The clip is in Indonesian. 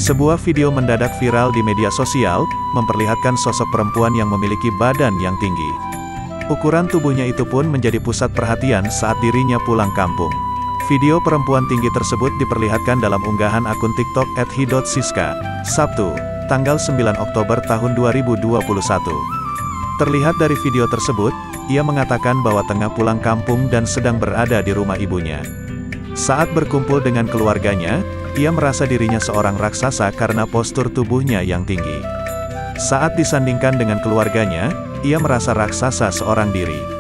Sebuah video mendadak viral di media sosial, memperlihatkan sosok perempuan yang memiliki badan yang tinggi. Ukuran tubuhnya itu pun menjadi pusat perhatian saat dirinya pulang kampung. Video perempuan tinggi tersebut diperlihatkan dalam unggahan akun TikTok @hi.siska, Sabtu, tanggal 9 Oktober tahun 2021. Terlihat dari video tersebut, ia mengatakan bahwa tengah pulang kampung dan sedang berada di rumah ibunya. Saat berkumpul dengan keluarganya, ia merasa dirinya seorang raksasa karena postur tubuhnya yang tinggi. Saat disandingkan dengan keluarganya, ia merasa raksasa seorang diri.